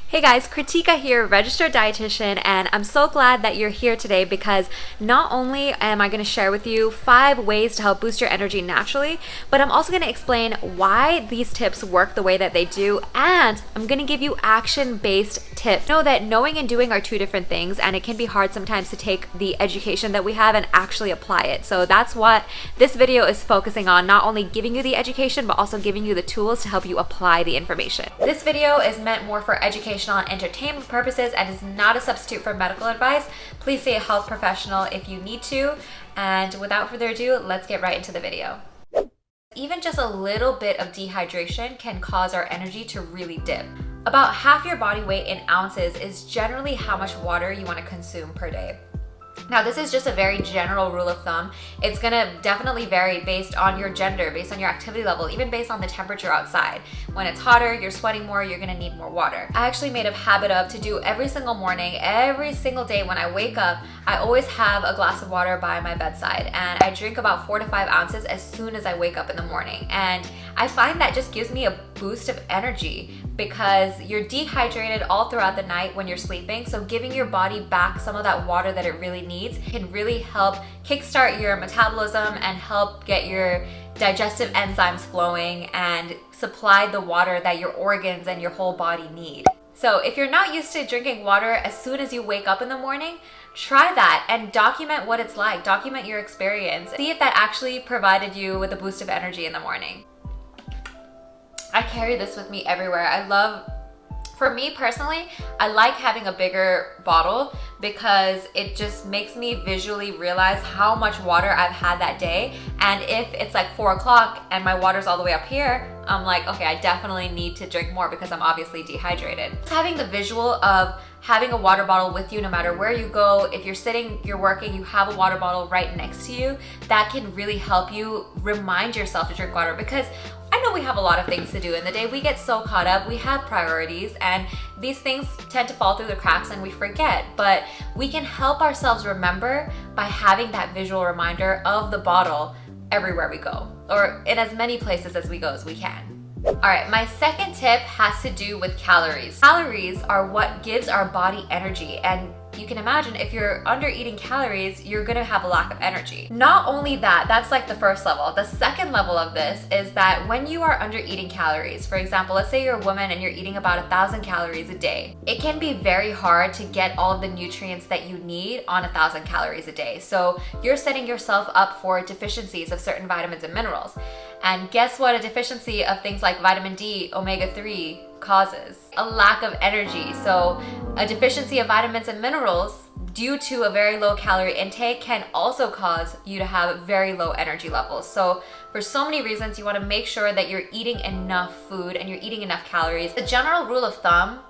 Hey guys, Kritika here, registered dietitian, and I'm so glad that you're here today because not only am I going to share with you 5 ways to help boost your energy naturally, but I'm also going to explain why these tips work the way that they do, and I'm going to give you action-based tips. Know that knowing and doing are 2 different things, and it can be hard sometimes to take the education that we have and actually apply it. So that's what this video is focusing on, not only giving you the education, but also giving you the tools to help you apply the information. This video is meant more for educational and entertainment purposes and is not a substitute for medical advice. Please see a health professional if you need to. And without further ado, let's get right into the video. Even just a little bit of dehydration can cause our energy to really dip. About half your body weight in ounces is generally how much water you want to consume per day. Now, this is just a very general rule of thumb. It's gonna definitely vary based on your gender, based on your activity level, even based on the temperature outside. When it's hotter, you're sweating more, you're gonna need more water. I actually made a habit of to do every single morning, every single day when I wake up, I always have a glass of water by my bedside, and I drink about 4 to 5 ounces as soon as I wake up in the morning. And I find that just gives me a boost of energy because you're dehydrated all throughout the night when you're sleeping. So giving your body back some of that water that it really needs can really help kickstart your metabolism and help get your digestive enzymes flowing and supply the water that your organs and your whole body need. So if you're not used to drinking water as soon as you wake up in the morning, try that and document what it's like. Document your experience. See if that actually provided you with a boost of energy in the morning. I carry this with me everywhere. For me personally, I like having a bigger bottle because it just makes me visually realize how much water I've had that day. And if it's like 4 o'clock and my water's all the way up here, I'm like, okay, I definitely need to drink more because I'm obviously dehydrated. Just having the visual of having a water bottle with you no matter where you go, if you're sitting, you're working, you have a water bottle right next to you, that can really help you remind yourself to drink water. Because I know we have a lot of things to do in the day. We get so caught up, we have priorities, and these things tend to fall through the cracks and we forget. But we can help ourselves remember by having that visual reminder of the bottle everywhere we go, or in as many places as we go as we can. All right, my second tip has to do with calories. Calories are what gives our body energy, and you can imagine if you're under eating calories, you're gonna have a lack of energy. Not only that, that's like the first level. The second level of this is that when you are under eating calories, for example, let's say you're a woman and you're eating about 1,000 calories a day, it can be very hard to get all of the nutrients that you need on 1,000 calories a day. So you're setting yourself up for deficiencies of certain vitamins and minerals. And guess what a deficiency of things like vitamin D, omega-3 causes? A lack of energy. So a deficiency of vitamins and minerals due to a very low calorie intake can also cause you to have very low energy levels. So for so many reasons, you want to make sure that you're eating enough food and you're eating enough calories. The general rule of thumb,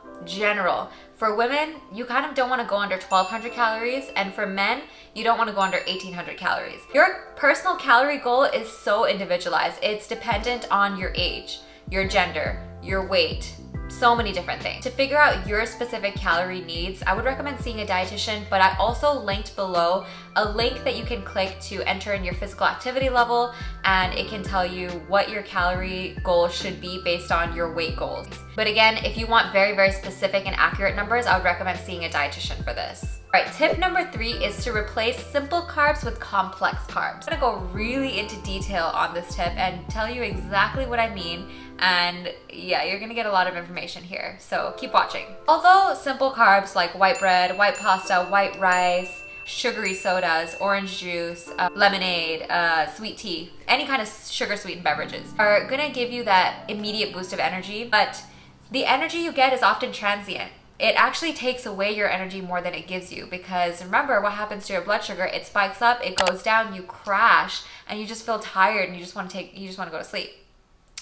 for women, you kind of don't want to go under 1,200 calories, and for men, you don't want to go under 1,800 calories. Your personal calorie goal is so individualized. It's dependent on your age, your gender, your weight, so many different things. To figure out your specific calorie needs, I would recommend seeing a dietitian, but I also linked below a link that you can click to enter in your physical activity level, and it can tell you what your calorie goal should be based on your weight goals. But again, if you want very, very specific and accurate numbers, I would recommend seeing a dietitian for this. All right, tip number 3 is to replace simple carbs with complex carbs. I'm gonna go really into detail on this tip and tell you exactly what I mean. And yeah, you're gonna get a lot of information here, so keep watching. Although simple carbs like white bread, white pasta, white rice, sugary sodas, orange juice, lemonade, sweet tea, any kind of sugar sweetened beverages are gonna give you that immediate boost of energy, but the energy you get is often transient. It actually takes away your energy more than it gives you, because remember what happens to your blood sugar. It spikes up, it goes down, you crash, and you just feel tired and you just want to go to sleep.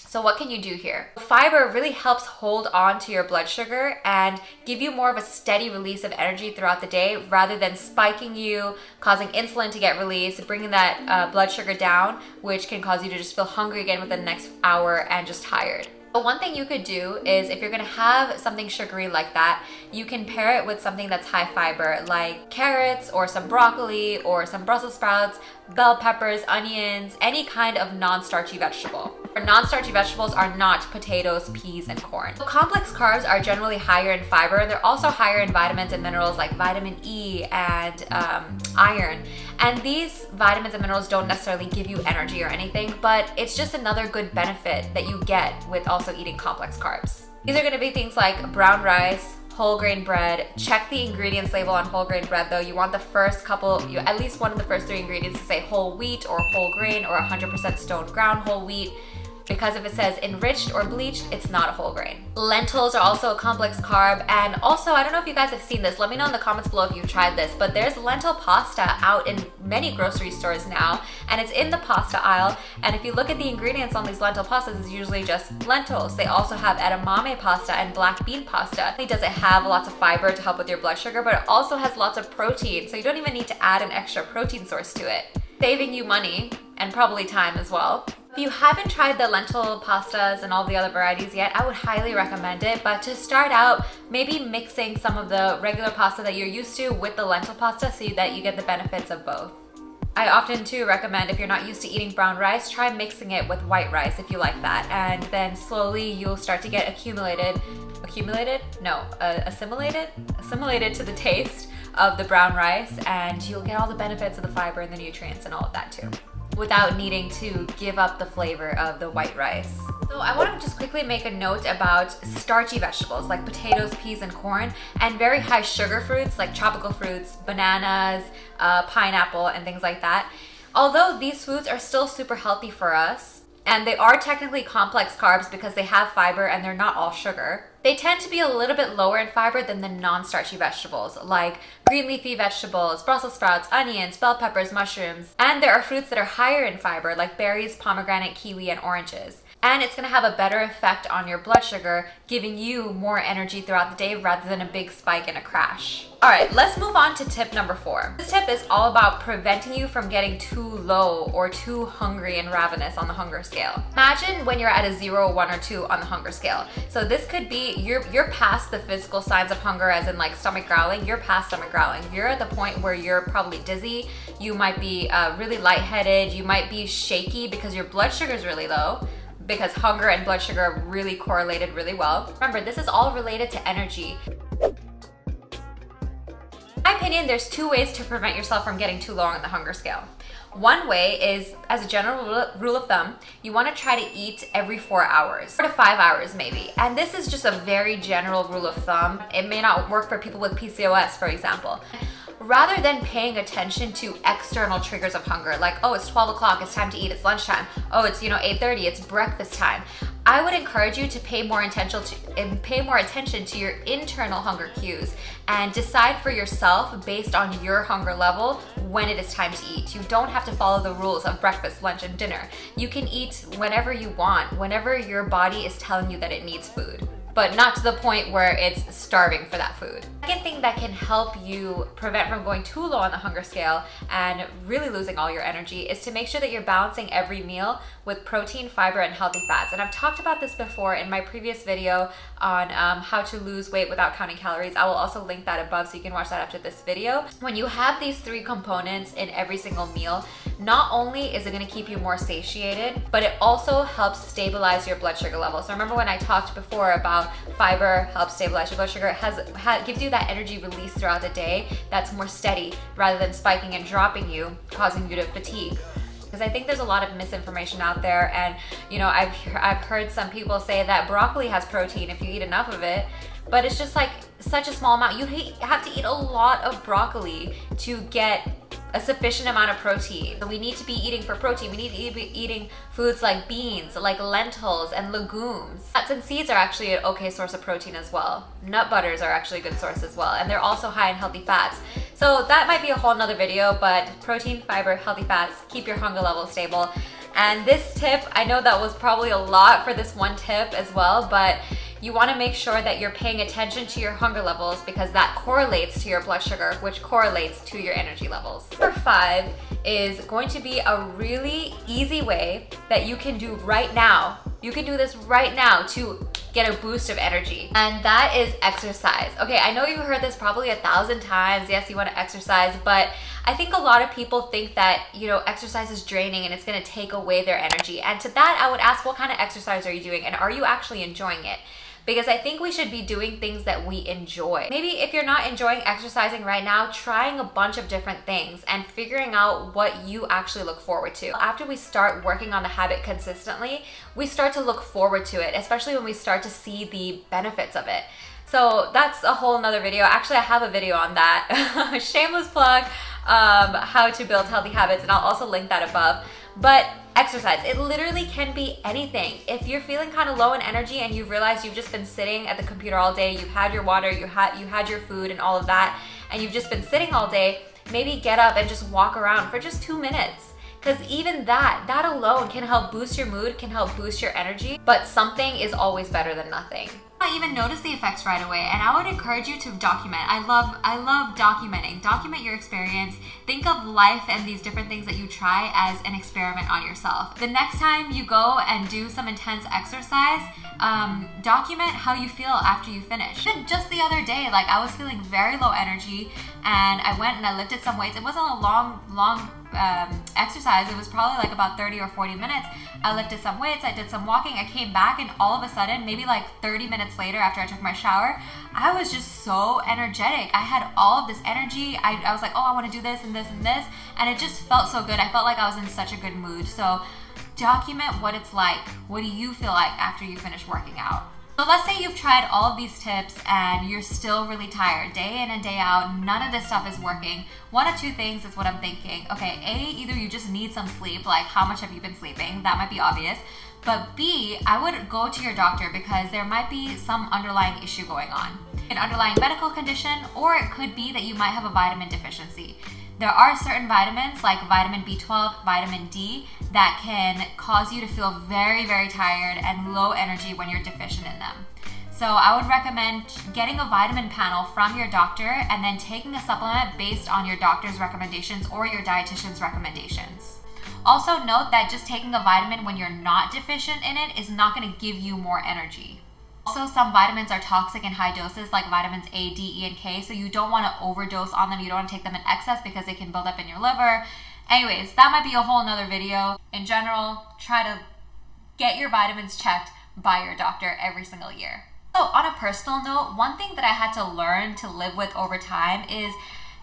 So what can you do here? Fiber really helps hold on to your blood sugar and give you more of a steady release of energy throughout the day rather than spiking you, causing insulin to get released, bringing that blood sugar down, which can cause you to just feel hungry again within the next hour and just tired. But one thing you could do is, if you're gonna have something sugary like that, you can pair it with something that's high fiber, like carrots or some broccoli or some Brussels sprouts, bell peppers, onions, any kind of non-starchy vegetable. Non-starchy vegetables are not potatoes, peas, and corn. Complex carbs are generally higher in fiber, and they're also higher in vitamins and minerals like vitamin E and iron. And these vitamins and minerals don't necessarily give you energy or anything, but it's just another good benefit that you get with also eating complex carbs. These are going to be things like brown rice, whole grain bread. Check the ingredients label on whole grain bread though. You want the first couple, at least one of the first 3 ingredients to say whole wheat or whole grain or 100% stone ground whole wheat, because if it says enriched or bleached, it's not a whole grain. Lentils are also a complex carb, and also, I don't know if you guys have seen this, let me know in the comments below if you've tried this, but there's lentil pasta out in many grocery stores now, and it's in the pasta aisle, and if you look at the ingredients on these lentil pastas, it's usually just lentils. They also have edamame pasta and black bean pasta. Not only does it have lots of fiber to help with your blood sugar, but it also has lots of protein, so you don't even need to add an extra protein source to it, saving you money and probably time as well. If you haven't tried the lentil pastas and all the other varieties yet, I would highly recommend it. But to start out, maybe mixing some of the regular pasta that you're used to with the lentil pasta so that you get the benefits of both. I often too recommend, if you're not used to eating brown rice, try mixing it with white rice if you like that. And then slowly you'll start to get assimilated to the taste of the brown rice, and you'll get all the benefits of the fiber and the nutrients and all of that too, without needing to give up the flavor of the white rice. So I want to just quickly make a note about starchy vegetables like potatoes, peas, and corn, and very high sugar fruits like tropical fruits, bananas, pineapple, and things like that. Although these foods are still super healthy for us, and they are technically complex carbs because they have fiber and they're not all sugar, they tend to be a little bit lower in fiber than the non-starchy vegetables like green leafy vegetables, Brussels sprouts, onions, bell peppers, mushrooms. And there are fruits that are higher in fiber like berries, pomegranate, kiwi, and oranges. And it's going to have a better effect on your blood sugar, giving you more energy throughout the day rather than a big spike and a crash. All right, let's move on to tip number 4. This tip is all about preventing you from getting too low or too hungry and ravenous on the hunger scale. Imagine when you're at a 0, 1, or 2 on the hunger scale. So this could be you're past the physical signs of hunger, as in like stomach growling. You're past stomach growling. You're at the point where you're probably dizzy. You might be really lightheaded. You might be shaky because your blood sugar is really low, because hunger and blood sugar are really correlated really well. Remember, this is all related to energy. In my opinion, there's 2 ways to prevent yourself from getting too low on the hunger scale. One way is, as a general rule of thumb, you want to try to eat every 4 hours, 4 to 5 hours maybe. And this is just a very general rule of thumb. It may not work for people with PCOS, for example. Rather than paying attention to external triggers of hunger, like, oh, it's 12 o'clock, it's time to eat, it's lunchtime. Oh, it's 8:30, it's breakfast time. I would encourage you to pay more attention to your internal hunger cues and decide for yourself based on your hunger level when it is time to eat. You don't have to follow the rules of breakfast, lunch, and dinner. You can eat whenever you want, whenever your body is telling you that it needs food, but not to the point where it's starving for that food. Second thing that can help you prevent from going too low on the hunger scale and really losing all your energy is to make sure that you're balancing every meal with protein, fiber, and healthy fats. And I've talked about this before in my previous video on how to lose weight without counting calories. I will also link that above so you can watch that after this video. When you have these 3 components in every single meal, not only is it going to keep you more satiated, but it also helps stabilize your blood sugar level. So remember when I talked before about fiber helps stabilize your blood sugar, it gives you that energy release throughout the day that's more steady rather than spiking and dropping you, causing you to fatigue. Because I think there's a lot of misinformation out there, and I've heard some people say that broccoli has protein if you eat enough of it, but it's just like such a small amount. You have to eat a lot of broccoli to get a sufficient amount of protein. So we need to be eating for protein. We need to be eating foods like beans, like lentils, and legumes. Nuts and seeds are actually an okay source of protein as well. Nut butters are actually a good source as well, and they're also high in healthy fats. So that might be a whole nother video, but protein, fiber, healthy fats, keep your hunger level stable. And this tip, I know that was probably a lot for this one tip as well, but you want to make sure that you're paying attention to your hunger levels because that correlates to your blood sugar, which correlates to your energy levels. Number 5 is going to be a really easy way that you can do right now You can do this right now to get a boost of energy, and that is exercise. Okay, I know you've heard this probably 1,000 times. Yes, you want to exercise, but I think a lot of people think that, you know, exercise is draining and it's going to take away their energy. And to that, I would ask, what kind of exercise are you doing, and are you actually enjoying it? Because I think we should be doing things that we enjoy. Maybe if you're not enjoying exercising right now, trying a bunch of different things and figuring out what you actually look forward to. After we start working on the habit consistently, we start to look forward to it, especially when we start to see the benefits of it. So that's a whole nother video. Actually, I have a video on that. Shameless plug, how to build healthy habits, and I'll also link that above. But exercise, it literally can be anything. If you're feeling kind of low in energy and you've realized you've just been sitting at the computer all day, you've had your water, you had your food and all of that, and you've just been sitting all day, maybe get up and just walk around for just 2 minutes. Because even that alone can help boost your mood, can help boost your energy, but something is always better than nothing. I even notice the effects right away, and I would encourage you to document. I love documenting. Document your experience. Think of life and these different things that you try as an experiment on yourself. The next time you go and do some intense exercise, document how you feel after you finish. Just the other day, like, I was feeling very low energy, and I went and I lifted some weights. It wasn't a long exercise. It was probably like about 30 or 40 minutes. I lifted some weights, I did some walking, I came back, and all of a sudden, maybe like 30 minutes later after I took my shower, I was just so energetic. I had all of this energy. I was like, oh, I want to do this and this and this, and it just felt so good. I felt like I was in such a good mood. So document what it's like. What do you feel like after you finish working out? So let's say you've tried all of these tips and you're still really tired, day in and day out, none of this stuff is working. One of two things is what I'm thinking. Okay, A, either you just need some sleep, like how much have you been sleeping? That might be obvious. But B, I would go to your doctor because there might be some underlying issue going on. An underlying medical condition, or it could be that you might have a vitamin deficiency. There are certain vitamins like vitamin B12, vitamin D that can cause you to feel very, very tired and low energy when you're deficient in them. So I would recommend getting a vitamin panel from your doctor and then taking a supplement based on your doctor's recommendations or your dietitian's recommendations. Also note that just taking a vitamin when you're not deficient in it is not going to give you more energy. Also, some vitamins are toxic in high doses, like vitamins A, D, E, and K, so you don't want to overdose on them. You don't want to take them in excess because they can build up in your liver. Anyways, that might be a whole nother video. In general, try to get your vitamins checked by your doctor every single year. So on a personal note, one thing that I had to learn to live with over time is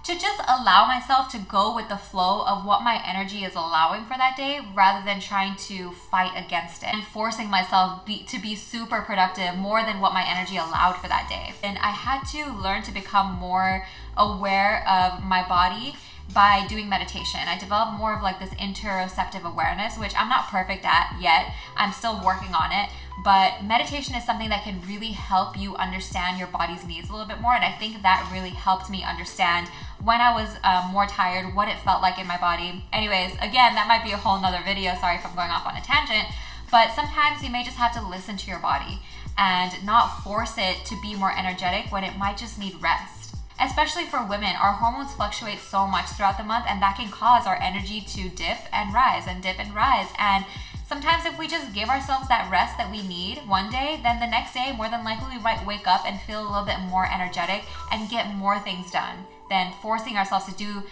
to just allow myself to go with the flow of what my energy is allowing for that day, rather than trying to fight against it and forcing myself to be super productive more than what my energy allowed for that day. And I had to learn to become more aware of my body by doing meditation. I developed more of like this interoceptive awareness, which I'm not perfect at yet. I'm still working on it. But meditation is something that can really help you understand your body's needs a little bit more. And I think that really helped me understand when I was more tired, what it felt like in my body. Anyways, again, that might be a whole nother video. Sorry if I'm going off on a tangent. But sometimes you may just have to listen to your body and not force it to be more energetic when it might just need rest. Especially for women, our hormones fluctuate so much throughout the month, and that can cause our energy to dip and rise and dip and rise. And sometimes if we just give ourselves that rest that we need one day, then the next day, more than likely, we might wake up and feel a little bit more energetic and get more things done than forcing ourselves to do,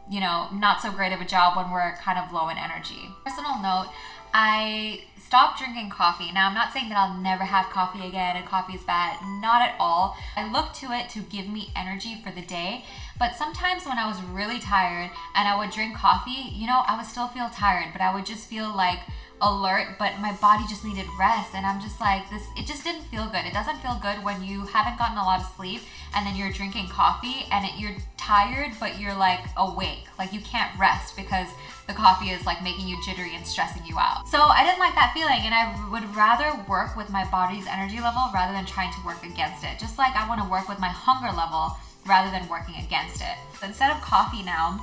you know, not so great of a job when we're kind of low in energy. Personal note, I stopped drinking coffee. Now, I'm not saying that I'll never have coffee again and coffee is bad. Not at all. I look to it to give me energy for the day. But sometimes when I was really tired and I would drink coffee, you know, I would still feel tired, but I would just feel like alert, but my body just needed rest. And I'm just like, it just didn't feel good. It doesn't feel good when you haven't gotten a lot of sleep and then you're drinking coffee and you're tired, but you're like awake. Like you can't rest because the coffee is like making you jittery and stressing you out. So I didn't like that feeling, and I would rather work with my body's energy level rather than trying to work against it. Just like I want to work with my hunger level rather than working against it. So instead of coffee now,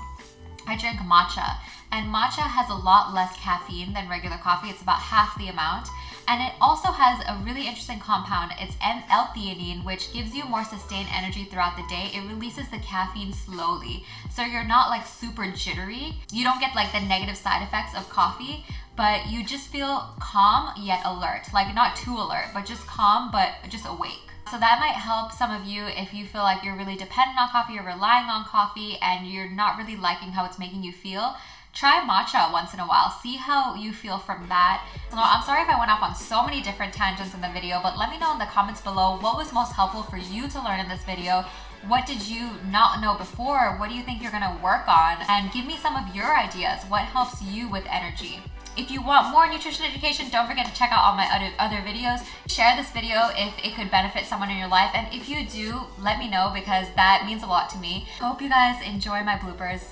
I drink matcha. And matcha has a lot less caffeine than regular coffee. It's about half the amount. And it also has a really interesting compound. It's L-theanine, which gives you more sustained energy throughout the day. It releases the caffeine slowly. So you're not like super jittery. You don't get like the negative side effects of coffee, but you just feel calm yet alert. Like not too alert, but just calm, but just awake. So that might help some of you if you feel like you're really dependent on coffee or relying on coffee and you're not really liking how it's making you feel. Try matcha once in a while. See how you feel from that. So I'm sorry if I went off on so many different tangents in the video, but let me know in the comments below what was most helpful for you to learn in this video. What did you not know before? What do you think you're gonna work on? And give me some of your ideas. What helps you with energy? If you want more nutrition education, don't forget to check out all my other videos. Share this video if it could benefit someone in your life. And if you do, let me know because that means a lot to me. Hope you guys enjoy my bloopers.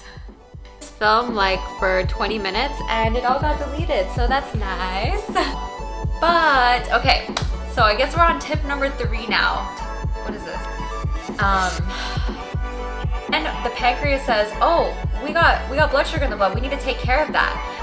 Filmed like for 20 minutes and it all got deleted, so that's nice. But okay, so I guess we're on tip number 3 now. What is this? And the pancreas says, oh, we got blood sugar in the blood, we need to take care of that.